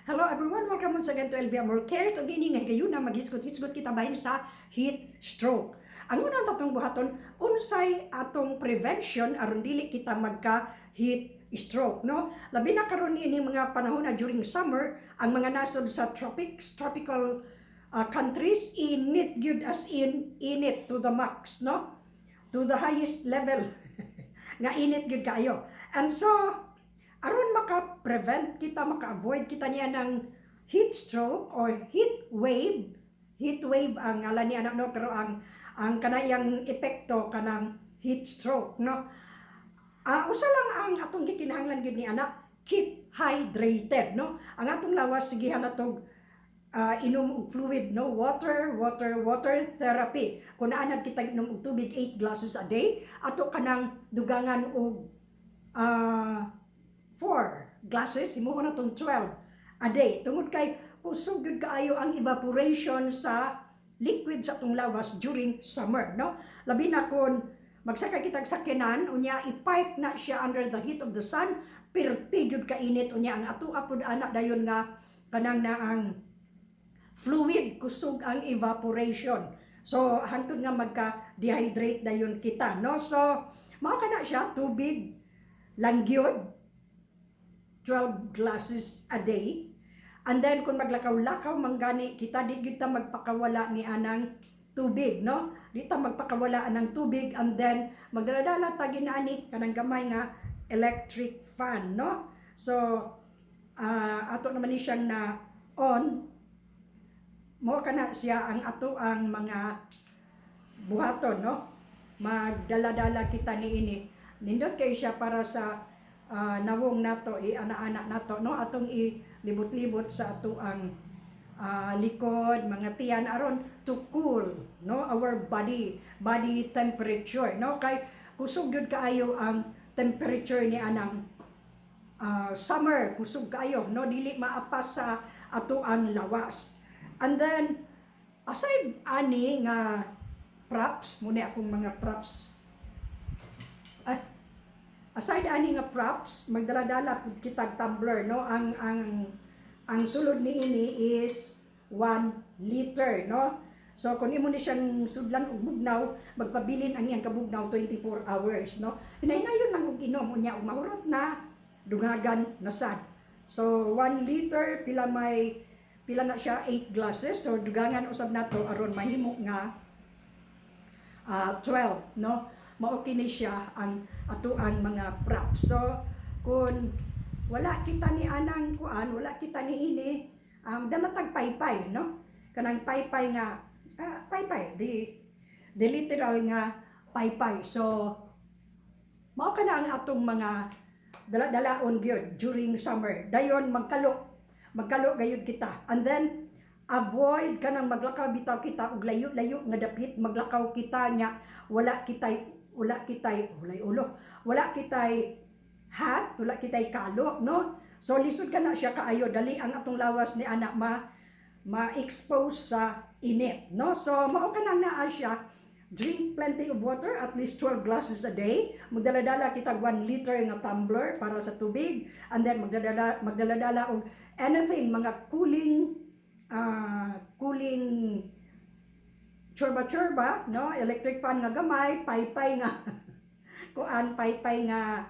Hello everyone, welcome once again to LB Amor Cares. Ug ini nga gayon na maghisgot-hisgot kita bahin sa heat stroke. Ang unang tatong buhaton, unsay atong prevention aron dili kita magka heat stroke, no? Labi na karon ini mga panahon na during summer, ang mga nasod sa tropical countries init gyud as in init to the max, no? To the highest level. Nga init gyud kayo. And so aron maka-prevent kita, maka-avoid kita niya ng heat stroke or heat wave. Heat wave ang ngalan niya, no? Pero ang kanayang epekto kanang heat stroke, no? Usa lang ang atong gikinahanglan gyud ni anak, keep hydrated, no? Ang atong lawas sigihan natog inom og fluid, no? Water therapy. Kung naanad kita inom og tubig 8 glasses a day, ato kanang dugangan og 4 glasses, imo na tong 12 a day. Tungod kay kusog gyud kaayo ang evaporation sa liquid sa atong lawas during summer, no? Labi na kun magsakay kitag sakyanan unya i-park na siya under the heat of the sun, perti gyud ka init unya ang ato apod anak dayon nga kanang na ang fluid kusog ang evaporation. So hantod nga magka-dehydrate dayon kita, no? So mao kana siya tubig lang gyud 12 glasses a day. And then kung maglakaw-lakaw manggani kita, di kita magpakawala ni anang tubig, no? Di ta magpakawala ng tubig, and then magdala-dala ta ginani kanang gamay nga electric fan, no? So ato naman ni siyang na on, mo kana siya ang ato ang mga buhaton, no? Magdala-dala kita ni ini. Nindot kay siya para sa nawong nato, ana-ana nato, no? Atong ilibot-libot sa ato ang likod, mga tiyan aron to cool, no? Our body temperature, no? Kay kusog gyud kaayo ang temperature ni anang summer, kusog kaayo, no? Dili maapas sa ato ang lawas. And then aside ani nga props, muna akong mga props. Aside ani nga props, magdala-dala pud kitag tumbler, no? Ang sulod ni ini is 1 liter, no? So kung imo ni siyang sudlan og bugnaw, magpabilin ang iyang kabugnaw 24 hours, no? Hinay-nayon lang og inom unya og mahurot na dungagan na sad. So 1 liter pila na siya 8 glasses. So dugangan usab nato aron mahimo nga 12, no? Mao kini siya ang ato ang mga props. So kung wala kita ni anang kuan, wala kita ni ini, dalatag paypay, no? Kanang paypay nga paypay, the literal nga paypay. So mao kana ang atong mga dala-dalaon gyud during summer. Dayon magkalo gayud kita. And then avoid kanang maglakaw bitaw kita og layo-layo nga dapit, maglakaw kita nya wala kitay hat, wala kitay kalo, no? So lisod ka na siya kaayo, dali ang atong lawas ni anak ma-expose sa init, no? So mao ka nang naa siya, drink plenty of water, at least 12 glasses a day. Magdala-dala kita 1 liter nga tumbler para sa tubig, and then magdala-dala og anything, mga cooling chorba, no? Electric fan nga gamay, paypay nga kuan, paypay nga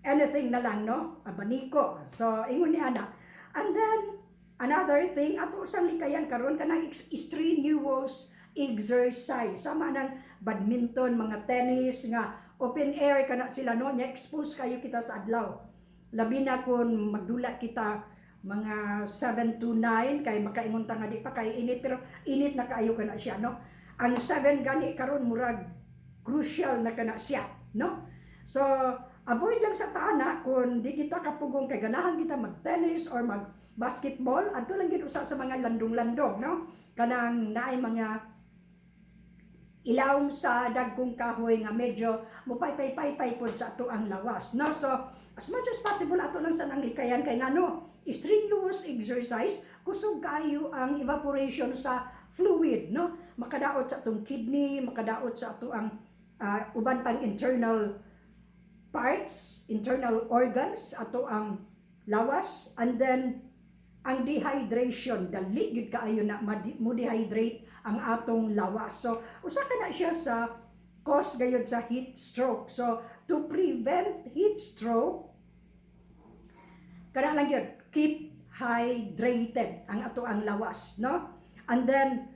anything na lang, no? Abaniko. So ingon ni ana. And then another thing, ato usang likayan karon kanang strenuous exercise, sama ng badminton, mga tennis nga open air kana sila, no? Nya expose kayo kita sa adlaw. Labi na kung magdula kita mga 7 to 9 kay makaingon ta nga di pa kay init, pero init na kaayo kana siya, no? Ang 7 gani karon murag crucial na kana siya, no? So avoid lang sa taana kung di kita kapugong kay ganahan kita mag-tennis or mag-basketball, adto lang gid usa sa mga landong-landong, no? Kanang naay mga ilawom sa dagkong kahoy nga medyo mupaypay-paypay pod sa ato ang lawas, no? So as much as possible ato lang sa nang likayan kay ngano strenuous exercise kusog kaayo ang evaporation sa fluid, no? Makadaot sa atong kidney, makadaot sa ato ang uban pang internal parts, internal organs, ato ang lawas, and then ang dehydration, dali gyud kaayo na mo dehydrate ang atong lawas. So usa ka na siya sa cause gayud sa heat stroke. So to prevent heat stroke, kana lang yun, keep hydrated ang ato ang lawas, no? And then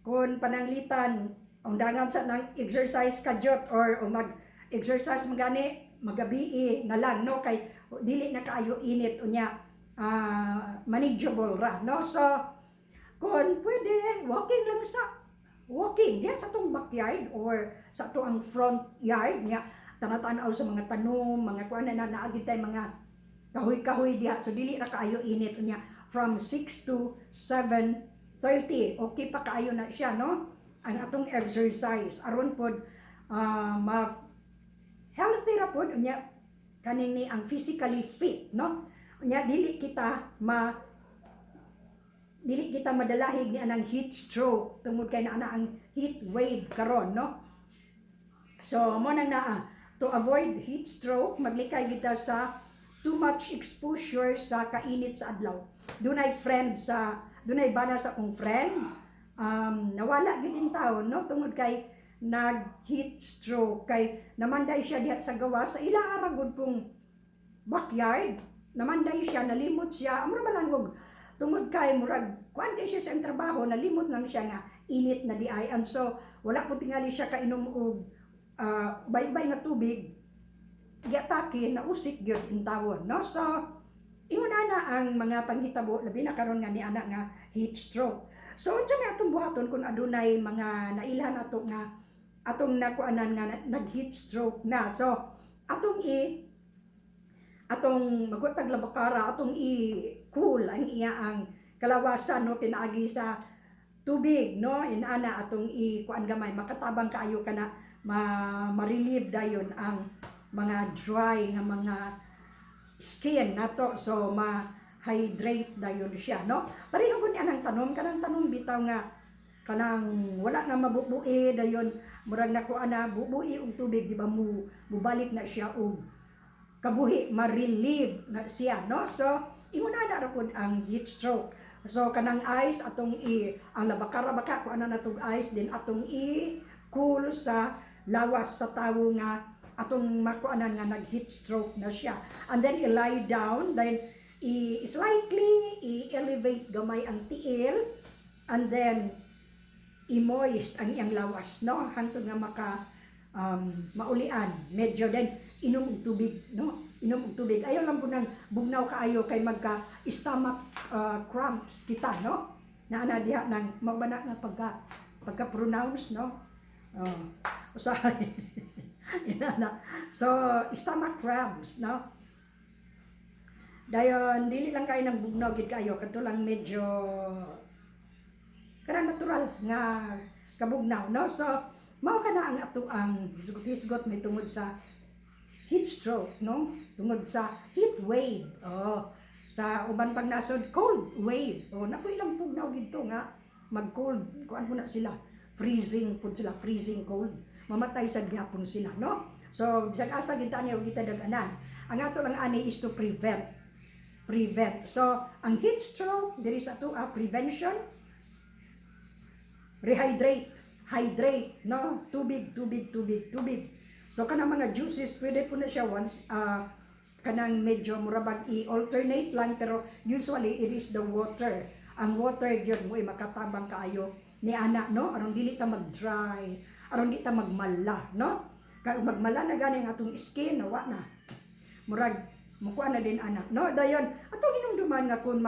kung pananglitan undangan sa nang exercise kadyot or mag-exercise magani magabi na lang, no, kay dili na kaayo init unya, manageable ra, no? So kung pwede walking diyan sa tong backyard or sa to ang front yard niya, tanatanaw sa mga tanom, mga kuan na naagid tay mga kahoy-kahoy diha, so dili na kaayo init unya from 6 to 7:30 okay pa kaayo na siya, no, ang atong exercise aron pod ma healthy ra pod unya kanini ang physically fit, no, unya dili kita madalahig ni anang heat stroke tungod kay naa ang heat wave karon, no. So mo nang to avoid heat stroke, maglikay kita sa too much exposure sa kainit sa adlaw. Dunay bana sa akong friend, nawala gid in taon, no, tungod kay nag heat stroke, kay namanday siya diha sa gawas sa ila aragod pong backyard, namanday siya, nalimot siya, amura malangog tungod kay murag kuan siya sa trabaho, nalimot lang siya nga init na di ay, and so wala po tingali siya kainom og baybay nga tubig, giatake na usik gyud in tawon, no. So ingon ana ang mga panghitabo labi na karon nga ni ana nga heat stroke. So unsa may atong buhaton kung adunay mga nailhan ato nga atong nakuanan nga nag heat stroke na. So atong magutag labakara, atong i-cool ang ang kalawasan, no, pinaagi sa tubig, no, inana atong kuan gamay makatabang kaayo kana ma-relieve dayon ang mga dry nga mga skin nato, so ma-hydrate dayon siya, no. Pareho gud anang kanang tanom bitaw nga kanang wala na mabubui dayon murag nakuha na bubui og tubig, di ba, mubalik na siya og kabuhi, ma-relieve na siya, no. So ingon ana ra pud ang heat stroke. So kanang ice atong ang labakara baka ko ana natong ice din atong cool sa lawas sa tawo nga atong makuanan nga nag heat stroke na siya, and then i-lie down, then slightly i-elevate gamay ang tiil, and then i-moist ang iyang lawas, no, hangtod nga maka maulian medyo, then inom og tubig, no, inom og tubig. Ayaw lang po nang bugnaw kaayo kay magka stomach cramps kita, no, na ana diha nang mabana nga pagka pronounce, no, usahay inana. So stomach cramps, no, dayon dili lang kayo nang bugnaw gid kayo, kadto lang medyo kana natural nga kabugnaw, no. So mao kana ang ato ang hisgot-hisgot may tungod sa heat stroke, no, tungod sa heat wave, sa uban pag nasod cold wave, naku ilang pugnaw dito nga mag cold kuan po na sila, freezing cold, mamatay sa gyapon sila, no. So bisag asa gid niya og kita dag-anan, ang ato lang ani is to prevent. So ang heat stroke there is ato prevention, hydrate, no, tubig. So kanang mga juices pwede po na siya once kanang medyo murabag i-alternate lang, pero usually it is the water. Ang water gyud mo makatabang kaayo ni ana, no, aron dili ta mag-dry, aron di ta magmala, no. Kay magmala na gani ang atong skin, nawa na. Murag mukuha na din ana, no. Dayon atong hinumduman nga kung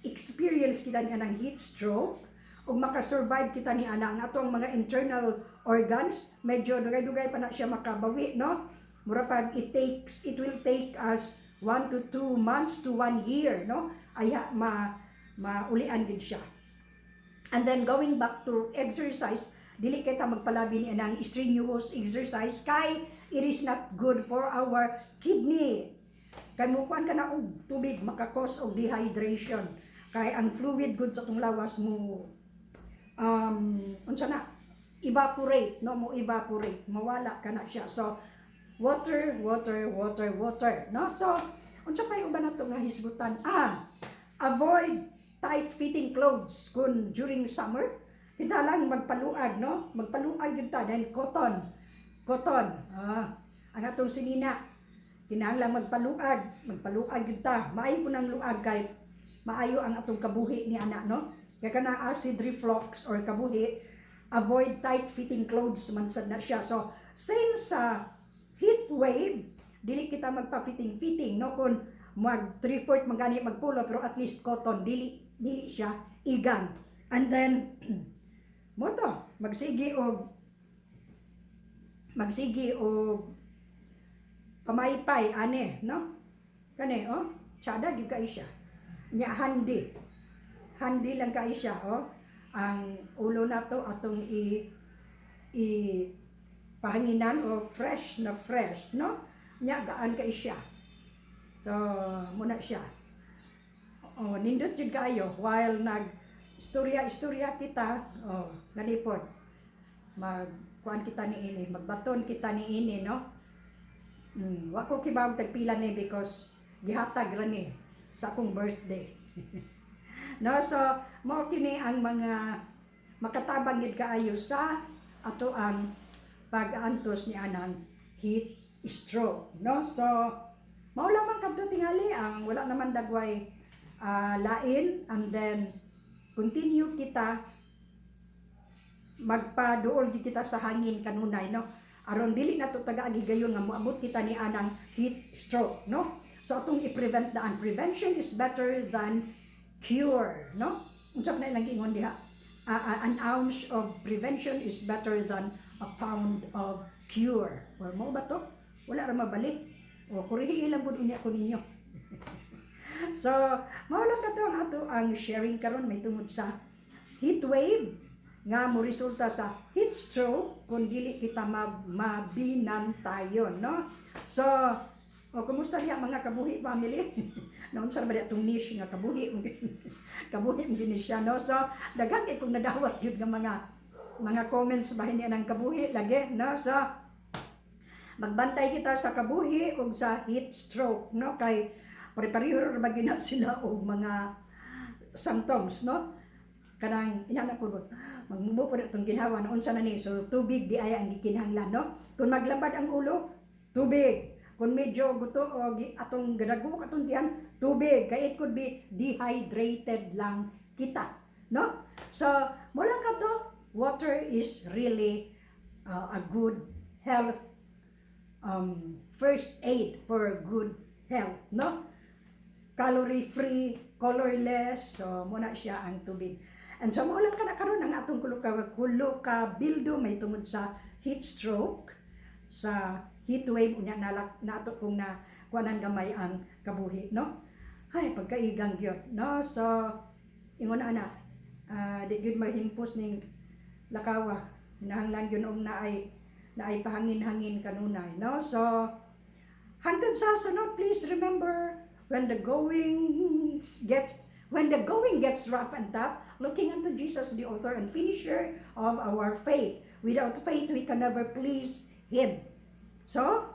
experience kita ni anang heat stroke ug makasurvive kita ni ana, ang atong mga internal organs medyo dugay-dugay pa na siya makabawi, no. Mura pag it will take us 1 to 2 months to 1 year, no, aya maulian gid siya. And then going back to exercise, dili kay ta magpalabi ni anang strenuous exercise kay it is not good for our kidney. Kay mukuan ka na og tubig maka-cause og dehydration, kay ang fluid good sa tong lawas mo unsa na evaporate, no, mawala ka na siya. So water, no. So unsa pay uban nato nga hisgutan, avoid tight-fitting clothes kung during summer. Kita lang magpaluag, no? Magpaluag yun ta, dahil cotton. Cotton. Ang atong sinina. Kinahanglang magpaluag yun ta. Maayo po ng luag kay maayo ang atong kabuhi ni anak, no? Kaya ka na acid reflux or kabuhi, avoid tight-fitting clothes man sad na siya. So, same sa heat wave, dili kita magpa-fitting-fitting, no? Kung mag 3/4 magani magpulo, pero at least cotton, dili siya igang. And then, mo to, magsigi og pamaypay, ane, no? Kani, tsada, gyud kay siya. Nya handy lang kay siya, ang ulo na to atong pahanginan o fresh, no? Nya gaan kay siya. So muna siya. Nindot jud kayo while istorya kita, nalipod. Magkuan kita niini, magbaton kita niini, no? Wa ko kibawag tagpila ni because gihatag ra ni sa akong birthday. No, so mao kini ang mga makatabang gid kaayo sa ato ang pag-antos ni anang heat stroke, no? So mao lamang kadto tingali, ang wala naman dagway lain, and then continue kita magpaduol di kita sa hangin kanunay, no? Aron dili na to taga-agi gayon nga moabot kita ni anang heat stroke, no? So atong i-prevent daan. Prevention is better than cure, no? Unsap na ilang ingon diha. An ounce of prevention is better than a pound of cure. Or mo ba to? Wala ra mabalik. O kurihi ilang pud unya ko ninyo. So, mao lang kato ang ato ang sharing karon may tungod sa heat wave nga mo resulta sa heat stroke kung dili kita mabinantayon, no? So, kumusta niya mga kabuhi family? Naunsa ba itong niche nga kabuhi? Kabuhi mo gini siya, no? So, daghan kay kung nadawat yun nga mga comments bahin niya ng kabuhi lagi, no? So, magbantay kita sa kabuhi o sa heat stroke, no? Kay pare-pareho ba gina sila og mga symptoms, no? Kanang inana ko magmubo po itong ginhawa na unsa na ni. So, tubig di ay ang gikinahanglan, no? Kung maglambad ang ulo, tubig. Kung medyo guto o atong gadago katong tiyan, tubig. Kaya it could be dehydrated lang kita, no? So, mo lang kato, water is really a good health first aid for good health, no? Calorie-free, colorless, so muna siya ang tubig. And so, mo lang ka na karon ang atong kulukabildo may tungod sa heat stroke, sa heat wave unya nato kung na kuanan gamay ang kabuhi, no? Hay pagkaigang gyud, no? So ingon ana di gyud mahimpos ning lakawa, hinahanglan gyud og naay pahangin-hangin kanunay, no? So hangtod sa sunod, please remember when the going gets rough and tough, looking unto Jesus, the author and finisher of our faith. Without faith we can never please Him. So,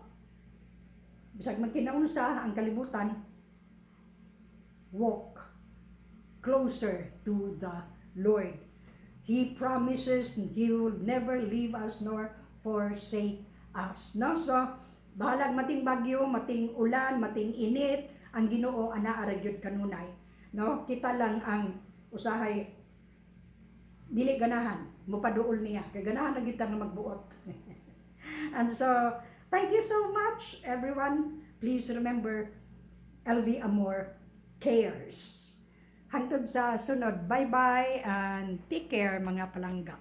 bisag magkinaunsa ang kalibutan, walk closer to the Lord. He promises He will never leave us nor forsake us. No? So, bahalag mating bagyo, mating ulan, mating init, ang Ginoo anaa ra gyud kanunay. No? Kita lang ang usahay dili ganahan, mopaduol niya. Kay ganahan ra gyud ta nga magbuot. And so, thank you so much, everyone. Please remember, LV Amor cares. Hangtod sa sunod, bye-bye and take care mga palangga.